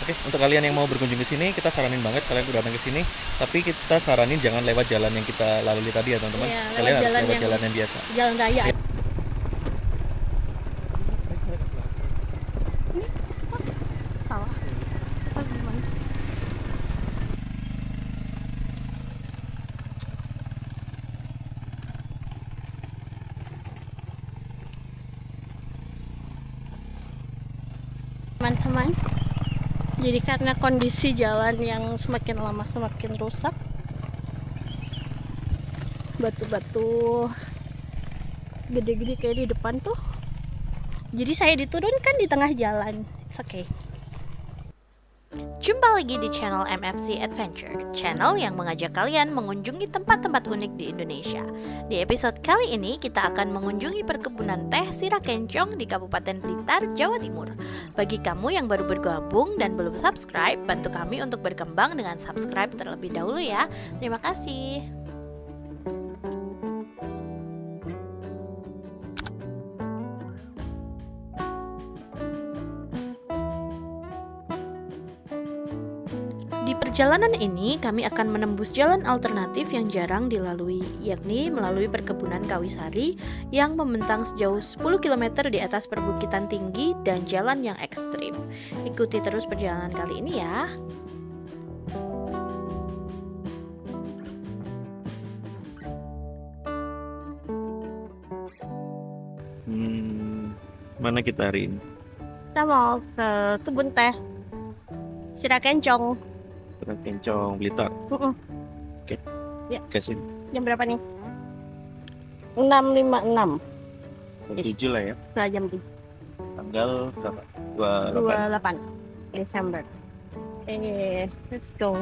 Oke, untuk kalian yang mau berkunjung ke sini, kita saranin banget kalian udah datang ke sini. Tapi kita saranin jangan lewat jalan yang kita lalui tadi ya teman-teman. Iya, lewat Kalian harus jalan lewat yang jalan yang biasa. jalan raya. Oke. Ini salah. Apa gimana? Teman-teman, jadi karena kondisi jalan yang semakin lama semakin rusak, batu-batu gede-gede kayak di depan tuh, jadi saya diturunkan di tengah jalan. It's okay. Jumpa lagi di channel MFC Adventure, channel yang mengajak kalian mengunjungi tempat-tempat unik di Indonesia. Di episode kali ini kita akan mengunjungi perkebunan teh Sirakencong di Kabupaten Blitar, Jawa Timur. Bagi kamu yang baru bergabung dan belum subscribe, bantu kami untuk berkembang dengan subscribe terlebih dahulu ya. Terima kasih. Di perjalanan ini, kami akan menembus jalan alternatif yang jarang dilalui, yakni melalui perkebunan kawisari yang membentang sejauh 10 km di atas perbukitan tinggi dan jalan yang ekstrim. Ikuti terus perjalanan kali ini ya. Mana kita hari ini? Kita mau ke kebun teh Sirakencong. Kencong Blitar. Oke. Ya. Ke sini. Jam berapa nih? 6.56. 7 lah ya. Setelah jam Tanggal berapa? 28. 28 Desember. Let's go.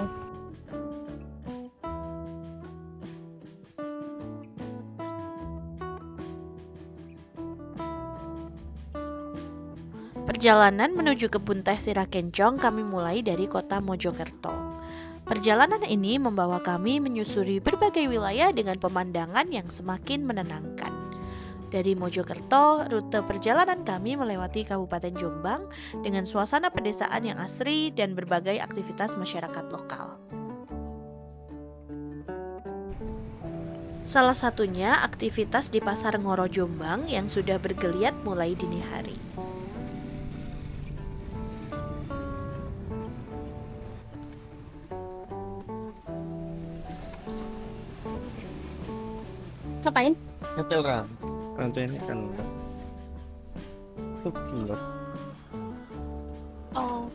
Perjalanan menuju kebun teh Sirakencong kami mulai dari kota Mojokerto. Perjalanan ini membawa kami menyusuri berbagai wilayah dengan pemandangan yang semakin menenangkan. Dari Mojokerto, rute perjalanan kami melewati Kabupaten Jombang dengan suasana pedesaan yang asri dan berbagai aktivitas masyarakat lokal. Salah satunya aktivitas di Pasar Ngoro Jombang yang sudah bergeliat mulai dini hari. Ngapain? Nyetel rantai ini kan tuh gila. Oh,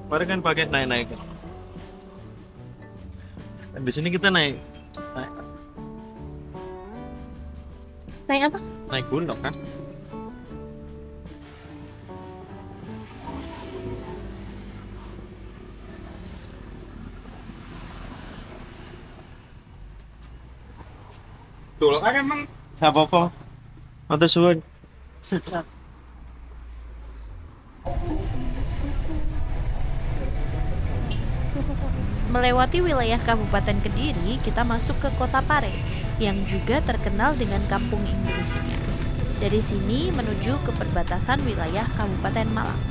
Kemarin kan pakai naik-naik. Di sini kita naik naik apa? naik gunung kan? Tuh lo kan emang apa-apa. Matur suwun. Melewati wilayah Kabupaten Kediri, kita masuk ke Kota Pare yang juga terkenal dengan kampung Inggrisnya. Dari sini menuju ke perbatasan wilayah Kabupaten Malang.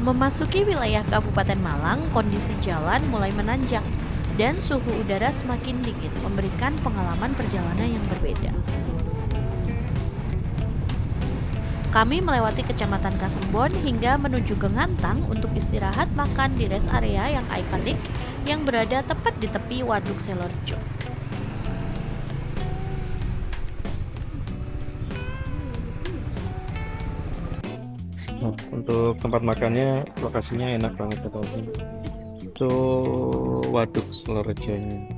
Memasuki wilayah Kabupaten Malang, kondisi jalan mulai menanjak dan suhu udara semakin dingin, memberikan pengalaman perjalanan yang berbeda. Kami melewati Kecamatan Kasembon hingga menuju ke Ngantang untuk istirahat makan di rest area yang ikonik yang berada tepat di tepi Waduk Selorjo. Untuk tempat makannya lokasinya enak banget ya teman-teman. Itu Waduk Selorjo ini.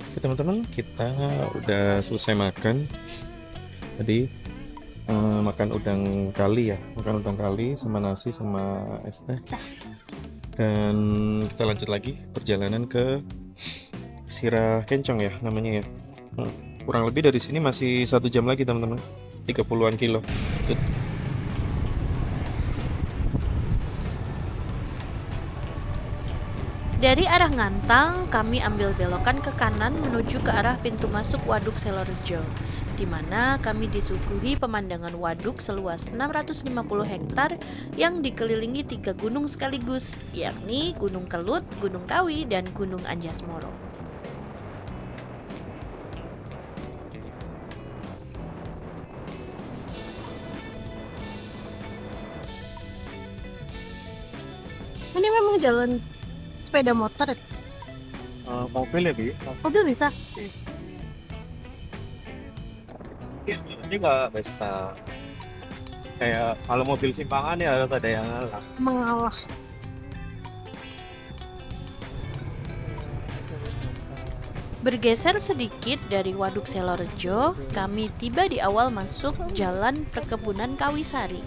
Oke teman-teman, kita udah selesai makan. Tadi makan udang kali ya, makan udang kali sama nasi sama es teh. Dan kita lanjut lagi perjalanan ke Sirah Kencong ya namanya ya. Kurang lebih dari sini masih 1 jam lagi teman-teman, 30-an kilo. Dari arah Ngantang, kami ambil belokan ke kanan menuju ke arah pintu masuk Waduk Selorejo, di mana kami disuguhi pemandangan waduk seluas 650 hektar yang dikelilingi 3 gunung sekaligus, yakni Gunung Kelut, Gunung Kawi, dan Gunung Anjasmoro. Ini memang jalan sepeda motor. Mobil ya Bi? Mobil bisa. Ini nggak bisa. Kayak kalau mobil simpangan ya harus ada yang ngalah. Mengalah. Bergeser sedikit dari Waduk Selorejo, kami tiba di awal masuk Jalan Perkebunan Kawisari,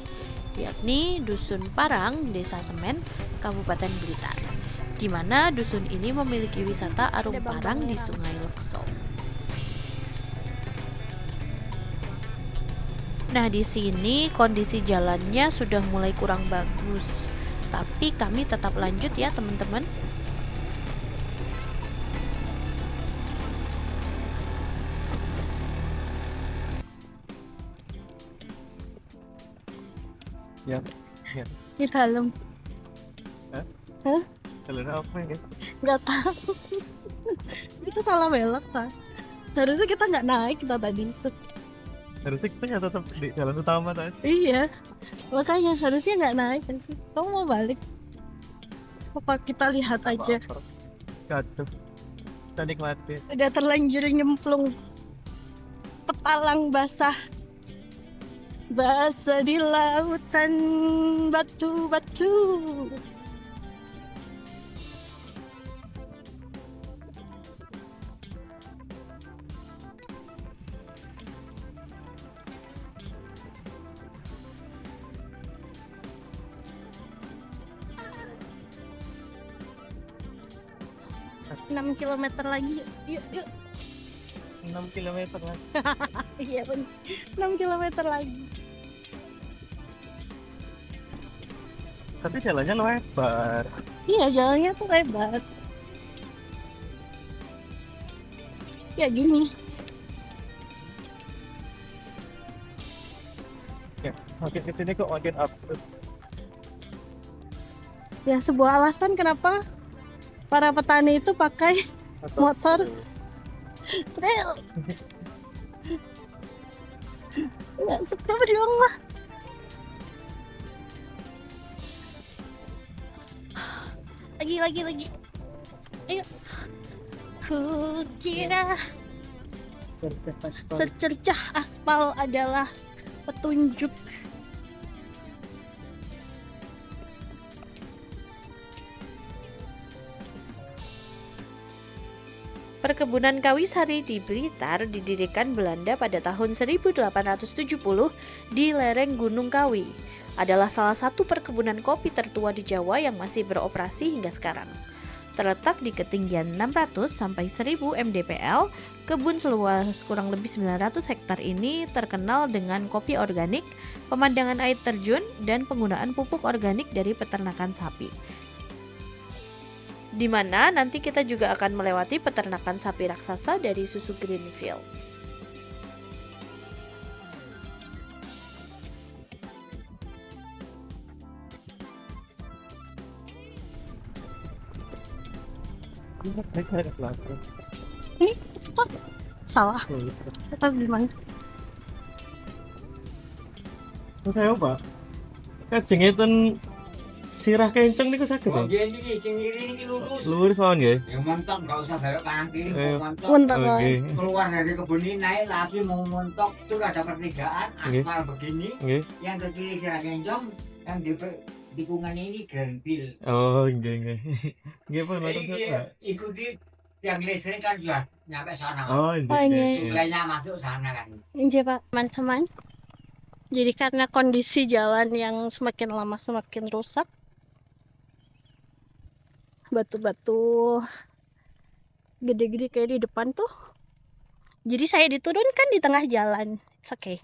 yakni Dusun Parang, Desa Semen, Kabupaten Blitar, di mana dusun ini memiliki wisata arung parang di Sungai Lekso. Nah, di sini kondisi jalannya sudah mulai kurang bagus, tapi kami tetap lanjut ya teman-teman. Ya. Di dalam. Hah? Jalan apa ya? Nggak tahu. Itu salah belok Pak. Harusnya kita nggak naik kita tadi itu. Harusnya kita nggak tetap di jalan utama tadi. Iya. Makanya harusnya nggak naik kan sih. Kamu mau balik? Apa kita lihat aja? Gaduh. Kita nikmatin. Udah terlanjur nyemplung. Pepalang basah. Basah di lautan batu-batu. Enam kilometer lagi. Yuk. 6 kilometer lah. Iya bener. 6 kilometer lagi. Tapi jalannya lebar. Iya jalannya tuh lebar. Ya gini. Ya, makin kesini kok makin up. Ya sebuah alasan kenapa para petani itu pakai motor trail. Nggak suka berjuang lah. Lagi. Ayo. Kukira secercah aspal adalah petunjuk. Perkebunan Kawisari di Blitar didirikan Belanda pada tahun 1870 di lereng Gunung Kawi. Adalah salah satu perkebunan kopi tertua di Jawa yang masih beroperasi hingga sekarang. Terletak di ketinggian 600 sampai 1000 mdpl, kebun seluas kurang lebih 900 hektar ini terkenal dengan kopi organik, pemandangan air terjun, dan penggunaan pupuk organik dari peternakan sapi. Di mana nanti kita juga akan melewati peternakan sapi raksasa dari susu Greenfields. Ini apa? Salah. Kita gimana? Saya Pak. Kajengetan Sirah Kencong niku saged Oh, ya? gini sing kiri iki lurus. Lurus mawon nggih. Ya mentok enggak usah belok kanan kiri, Eh, mau mentok. Mentok. Oke. Keluar dari kebun ini naik lagi mau mentok itu ada pertigaan Oke. aspal begini. Nggih. Yang ke kiri Sirah Kencong, yang di tikungan ini Greenfield. Oh, nggih. Nggih Pak, matur Iki Pak. ikuti yang listrik kan juga nyampe sana. Oh, Oh, ini. nggih. Mulainya masuk sana kan. Ini Pak, teman-teman. Jadi karena kondisi jalan yang semakin lama semakin rusak, batu-batu gede-gede kayak di depan tuh. Jadi saya diturunkan di tengah jalan. It's okay.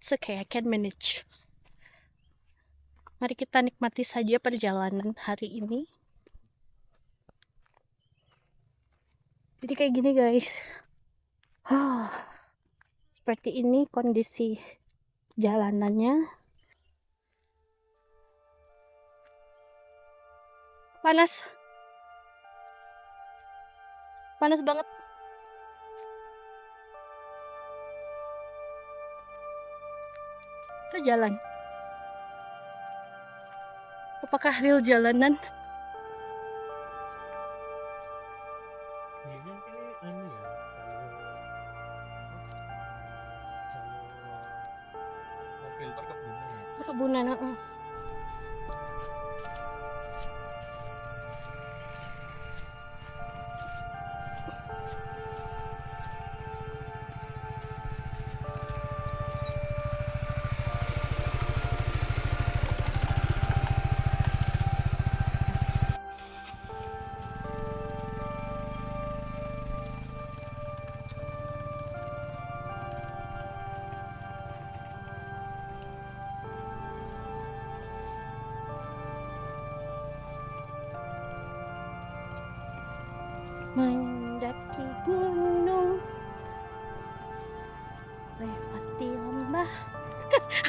It's okay, I can manage. Mari kita nikmati saja perjalanan hari ini. Jadi kayak gini guys. Seperti ini kondisi jalanannya. Panas. Panas banget. Itu jalan. Apakah real jalanan? Perkebunan. Mendaki gunung, lewati lembah.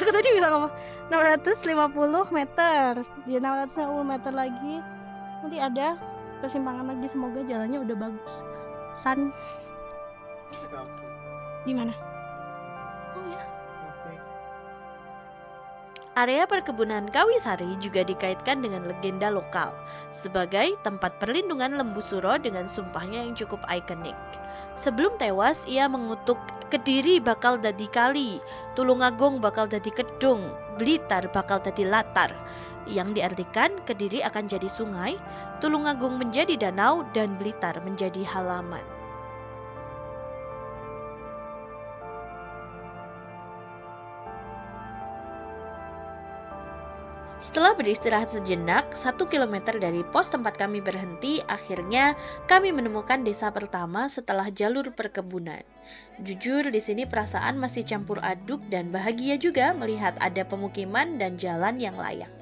Aku tadi bilang apa? 650 meter. Di 650 meter lagi nanti ada persimpangan lagi. Semoga jalannya udah bagus. San di mana? Oh ya. Area perkebunan Kawisari juga dikaitkan dengan legenda lokal sebagai tempat perlindungan lembu suro dengan sumpahnya yang cukup ikonik. Sebelum tewas, ia mengutuk Kediri bakal dadi kali, Tulungagung bakal dadi kedung, Blitar bakal dadi latar. Yang diartikan Kediri akan jadi sungai, Tulungagung menjadi danau, dan Blitar menjadi halaman. Setelah beristirahat sejenak, 1 kilometer dari pos tempat kami berhenti, akhirnya kami menemukan desa pertama setelah jalur perkebunan. Jujur, di sini perasaan masih campur aduk dan bahagia juga melihat ada pemukiman dan jalan yang layak.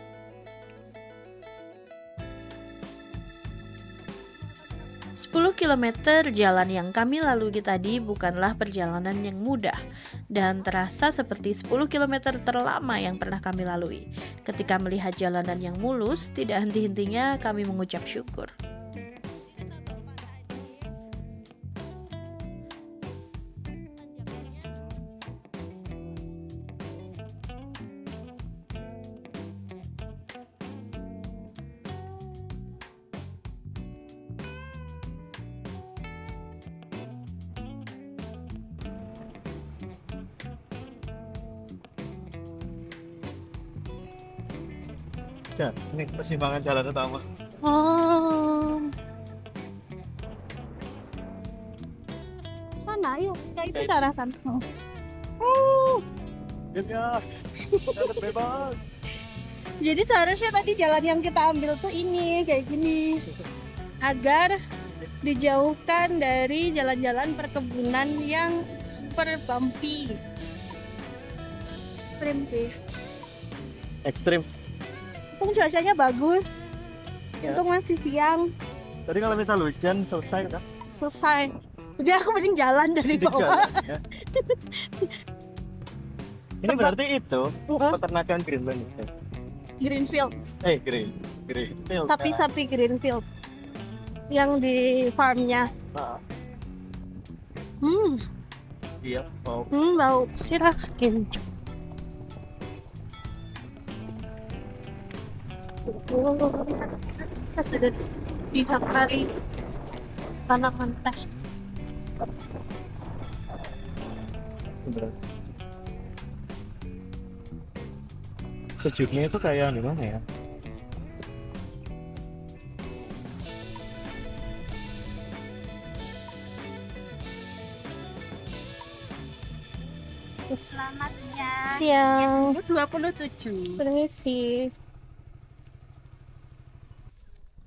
10 km jalan yang kami lalui tadi bukanlah perjalanan yang mudah dan terasa seperti 10 km terlama yang pernah kami lalui. Ketika melihat jalanan yang mulus, tidak henti-hentinya kami mengucap syukur. Ya, ini persimpangan jalan utama. Oh. Sana, yuk. Ya itu ke arah sana. Ya, jalan bebas. Jadi seharusnya tadi jalan yang kita ambil tuh ini kayak gini, agar dijauhkan dari jalan-jalan perkebunan yang super bumpy. Ekstrim sih. Ekstrim. Untung cuacanya bagus. Ya. Untung masih siang. Tadi kalau misal hujan selesai kan? Selesai. Jadi aku mending jalan dari Di bawah. jalan, ya. Ini berarti itu peternakan Greenland ya? Greenfield. Greenfield. Tapi sapi Greenfield. Yang di farmnya. Nah, Hmm, iya, mau. bau sirah kencur. Kita sudah dibakari tanaman teh. Sejuknya itu kayak gimana ya? Selamat siang. Siang. 27. Permisi.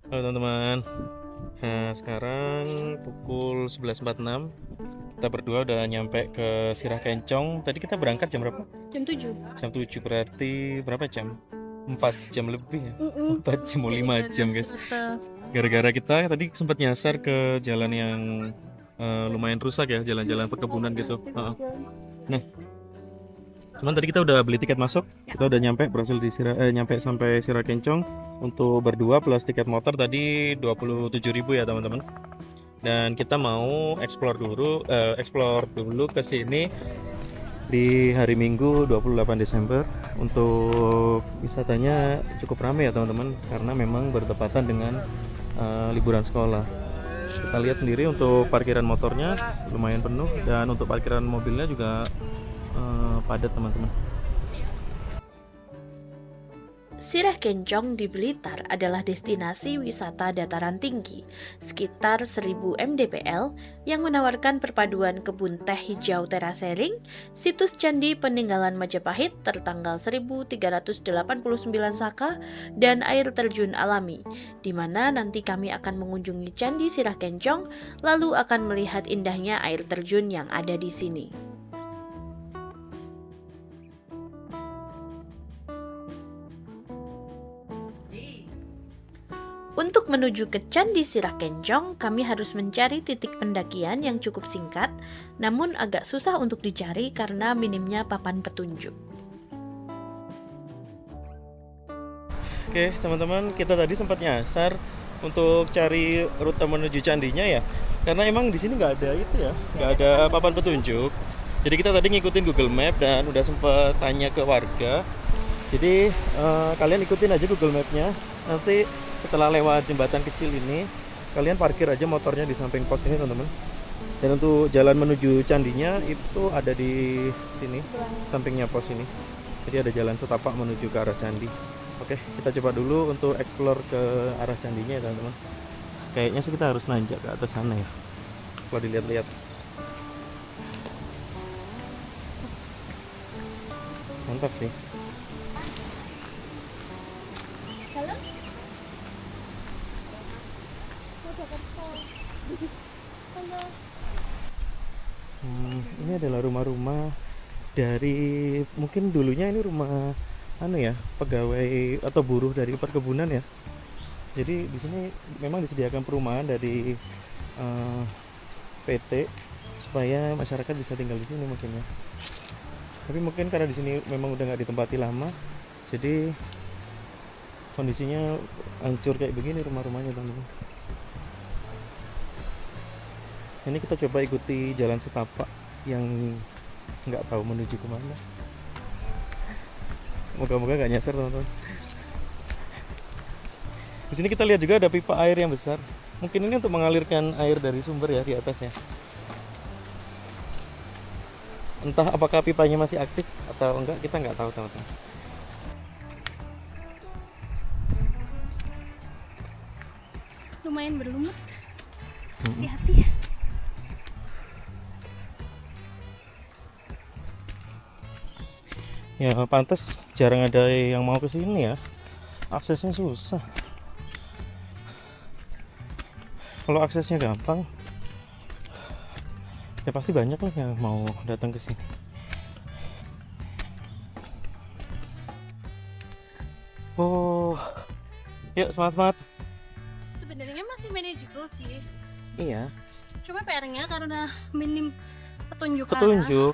Halo teman-teman. Nah, sekarang pukul 11.46. Kita berdua udah nyampe ke Sirah Kencong. Tadi kita berangkat jam berapa? Jam 7. Jam 7, berarti berapa jam? 4 jam lebih ya? 4 jam, mau 5 jam guys. Gara-gara kita tadi sempat nyasar ke jalan yang lumayan rusak ya, jalan-jalan perkebunan gitu. Nah, cuman tadi kita udah beli tiket masuk. Kita udah nyampe, berhasil nyampe sampai Sirah Kencong. Untuk berdua plus tiket motor tadi 27.000 ya teman-teman. Dan kita mau explore dulu ke sini di hari Minggu 28 Desember. Untuk wisatanya cukup ramai ya teman-teman, karena memang bertepatan dengan liburan sekolah. Kita lihat sendiri untuk parkiran motornya lumayan penuh, dan untuk parkiran mobilnya juga padat teman-teman. Sirah Kencong di Blitar adalah destinasi wisata dataran tinggi sekitar 1000 mdpl yang menawarkan perpaduan kebun teh hijau terasering, situs candi peninggalan Majapahit tertanggal 1389 Saka, dan air terjun alami, di mana nanti kami akan mengunjungi Candi Sirah Kencong lalu akan melihat indahnya air terjun yang ada di sini. Untuk menuju ke Candi Sirah Kencong, kami harus mencari titik pendakian yang cukup singkat, namun agak susah untuk dicari karena minimnya papan petunjuk. Oke teman-teman, kita tadi sempat nyasar untuk cari rute menuju candinya ya, karena emang di sini nggak ada itu ya, nggak ada papan petunjuk. Jadi kita tadi ngikutin Google Map dan udah sempat tanya ke warga. Jadi kalian ikutin aja Google Map-nya. Nanti setelah lewat jembatan kecil ini, kalian parkir aja motornya di samping pos ini teman-teman. Dan untuk jalan menuju candinya itu ada di sini, sampingnya pos ini. Jadi ada jalan setapak menuju ke arah candi. Oke, kita coba dulu untuk explore ke arah candinya ya teman-teman. Kayaknya sih kita harus nanjak ke atas sana ya, kalau dilihat-lihat. Mantap sih. Ini adalah rumah-rumah dari, mungkin dulunya ini rumah pegawai atau buruh dari perkebunan ya. Jadi di sini memang disediakan perumahan dari PT supaya masyarakat bisa tinggal di sini mungkin ya. Tapi mungkin karena di sini memang udah nggak ditempati lama, jadi kondisinya hancur kayak begini rumah-rumahnya teman-teman. Ini kita coba ikuti jalan setapak yang nggak tahu menuju kemana. Moga-moga nggak nyasar teman-teman. Di sini kita lihat juga ada pipa air yang besar. Mungkin ini untuk mengalirkan air dari sumber ya di atasnya. Entah apakah pipanya masih aktif atau enggak, kita nggak tahu teman-teman. Lumayan berlumut. Hati-hati. Ya pantas jarang ada yang mau ke sini ya. Aksesnya susah. Kalau aksesnya gampang, ya pasti banyak lah yang mau datang ke sini. Oh, yuk semangat. Sebenarnya masih manageable sih. Iya. Cuma PR-nya karena minim petunjuk. Petunjuk.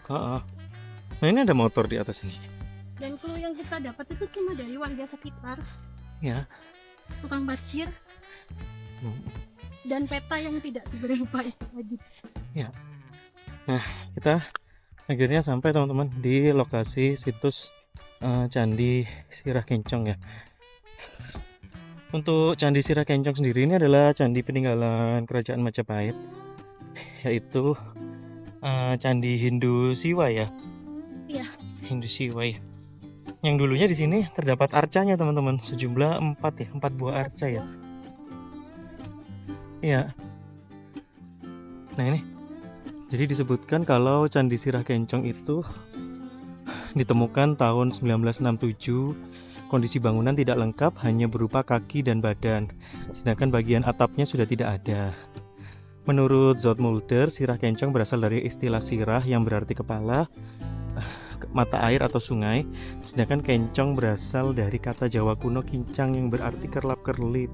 Nah ini ada motor di atas ini. Dan clue yang kita dapat itu cuma dari warga sekitar, Ya. tukang parkir, dan peta yang tidak seberapa itu lagi. Ya. Nah kita akhirnya sampai teman-teman di lokasi situs Candi Sirah Kencong ya. Untuk Candi Sirah Kencong sendiri ini adalah candi peninggalan Kerajaan Majapahit, yaitu Candi Hindu Siwa ya. Iya. Hindu Siwa ya. Yang dulunya di sini terdapat arcanya teman-teman, sejumlah 4 buah arca ya. Iya. Nah ini, jadi disebutkan kalau Candi Sirah Kencong itu ditemukan tahun 1967 Kondisi bangunan tidak lengkap, hanya berupa kaki dan badan, sedangkan bagian atapnya sudah tidak ada. Menurut Zoetmulder, sirah kencong berasal dari istilah sirah yang berarti kepala, mata air atau sungai, sedangkan kencong berasal dari kata Jawa kuno kincang yang berarti kerlap-kerlip.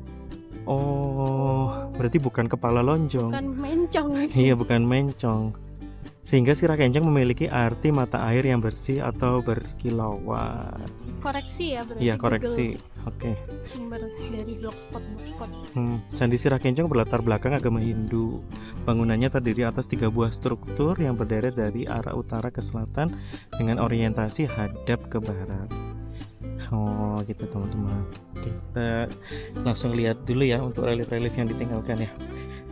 Oh, berarti bukan kepala lonjong. Kan mencong. Iya, bukan mencong. Sehingga sirah kencong memiliki arti mata air yang bersih atau berkilauan. Koreksi ya berarti. Iya, Google koreksi. Oke. Sumber dari blogspot. Candi Sirah Kencong berlatar belakang agama Hindu. Bangunannya terdiri atas 3 buah struktur yang berderet dari arah utara ke selatan dengan orientasi hadap ke barat. Oh, gitu teman-teman. Kita langsung lihat dulu ya untuk relief-relief yang ditinggalkan ya.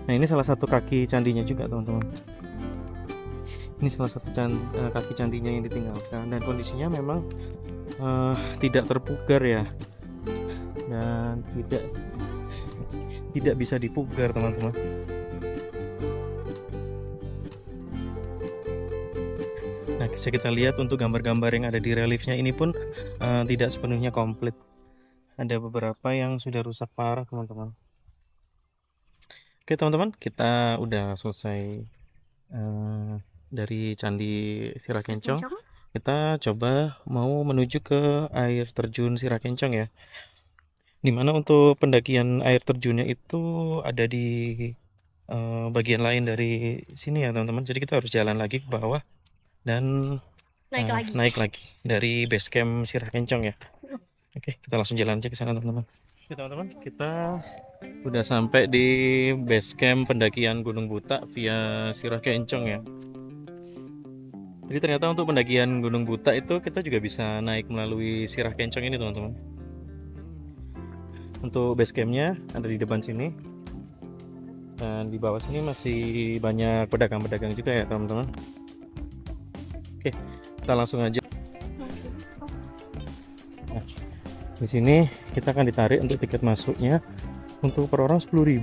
Nah, ini salah satu kaki candinya juga teman-teman. Ini salah satu kaki candinya yang ditinggalkan dan kondisinya memang tidak terpugar ya, dan tidak bisa dipugar teman-teman. Nah, bisa kita lihat untuk gambar-gambar yang ada di reliefnya ini pun tidak sepenuhnya komplit. Ada beberapa yang sudah rusak parah teman-teman. Oke teman-teman, kita udah selesai dari Candi Sirah Kencong. Kita coba mau menuju ke air terjun Sirah Kencong ya. Dimana untuk pendakian air terjunnya itu ada di bagian lain dari sini ya teman-teman. Jadi kita harus jalan lagi ke bawah dan naik lagi dari base camp Sirah Kencong ya. Oke, kita langsung jalan aja ke sana teman-teman. Oke teman-teman, kita udah sampai di base camp pendakian Gunung Buta via Sirah Kencong ya. Jadi ternyata untuk pendakian Gunung Buta itu kita juga bisa naik melalui Sirah Kencong ini teman-teman. Untuk base campnya ada di depan sini, dan di bawah sini masih banyak pedagang-pedagang juga ya teman-teman. Oke, kita langsung aja. Nah, di sini kita akan ditarik untuk tiket masuknya untuk per orang 10.000.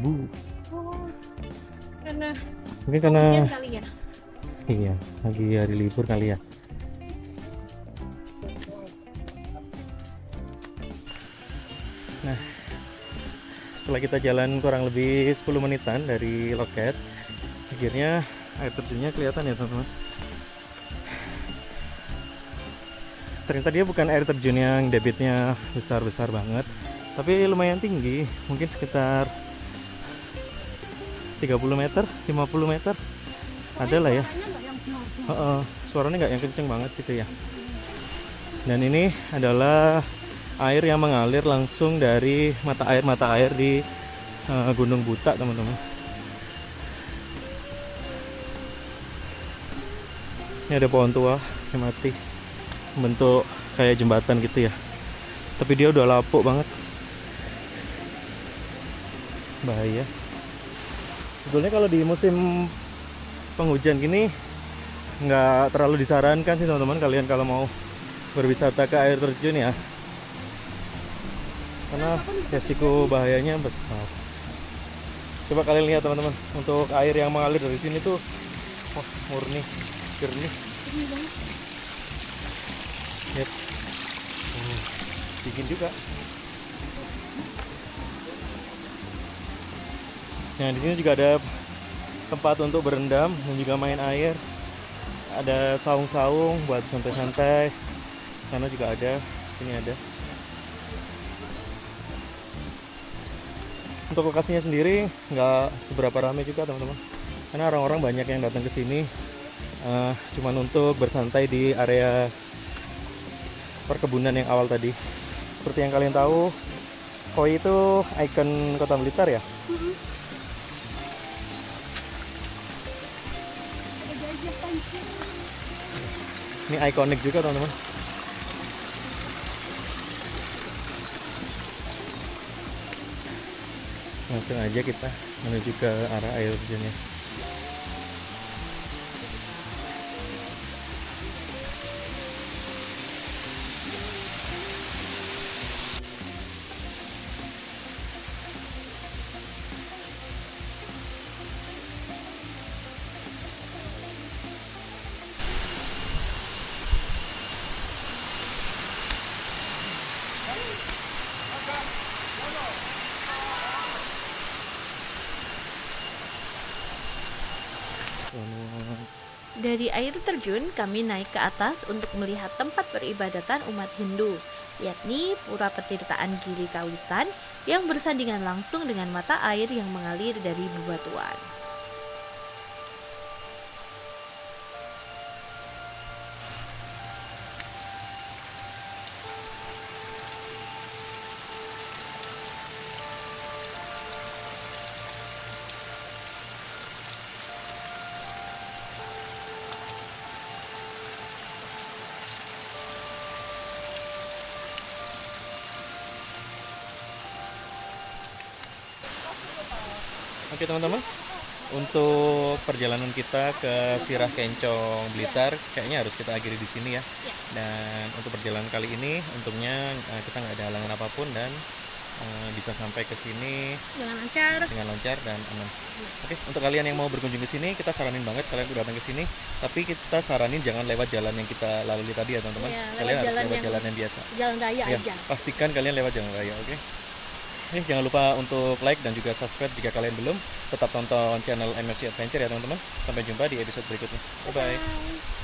Mungkin karena Kali ya. iya, lagi hari libur kali ya. Nah, setelah kita jalan kurang lebih 10 menitan dari loket, akhirnya air terjunnya kelihatan ya teman-teman. Ternyata dia bukan air terjun yang debitnya besar-besar banget, tapi lumayan tinggi, mungkin sekitar 30 meter, 50 meter ada lah ya. Suaranya nggak yang kenceng banget gitu ya. Dan ini adalah air yang mengalir langsung dari mata air di Gunung Buta teman-teman. Ini ada pohon tua yang mati, bentuk kayak jembatan gitu ya, tapi dia udah lapuk banget, bahaya. Sebetulnya kalau di musim penghujan gini nggak terlalu disarankan sih teman-teman, kalian kalau mau berwisata ke air terjun ya, karena resiko bahayanya besar. Coba kalian lihat teman-teman, untuk air yang mengalir dari sini tuh murni, jernih. Lihat, dingin juga. Nah, di sini juga ada tempat untuk berendam dan juga main air. Ada saung-saung buat santai-santai. Sana juga ada, sini ada. Untuk lokasinya sendiri nggak seberapa ramai juga teman-teman, karena orang-orang banyak yang datang ke sini cuman untuk bersantai di area perkebunan yang awal tadi. Seperti yang kalian tahu, koi itu ikon Kota Blitar ya. Ini ikonik juga teman-teman. Langsung aja kita menuju ke arah air terjunnya. Dari air terjun, kami naik ke atas untuk melihat tempat peribadatan umat Hindu, yakni Pura Petirtaan Giri Kawitan yang bersandingan langsung dengan mata air yang mengalir dari bebatuan. Oke teman-teman, untuk perjalanan kita ke Sirah Kencong Blitar kayaknya harus kita akhiri di sini ya. Dan untuk perjalanan kali ini untungnya kita nggak ada halangan apapun dan bisa sampai ke sini dengan lancar dan aman. Oke, untuk kalian yang mau berkunjung ke sini, kita saranin banget kalian udah datang ke sini. Tapi kita saranin jangan lewat jalan yang kita lalui tadi ya teman-teman. Iya, Kalian harus lewat yang- jalan yang biasa. Jalan raya Ya, aja. pastikan kalian lewat jalan raya, oke? Jangan lupa untuk like dan juga subscribe jika kalian belum. Tetap tonton channel MFC Adventure ya teman-teman. Sampai jumpa di episode berikutnya. Bye-bye. Bye.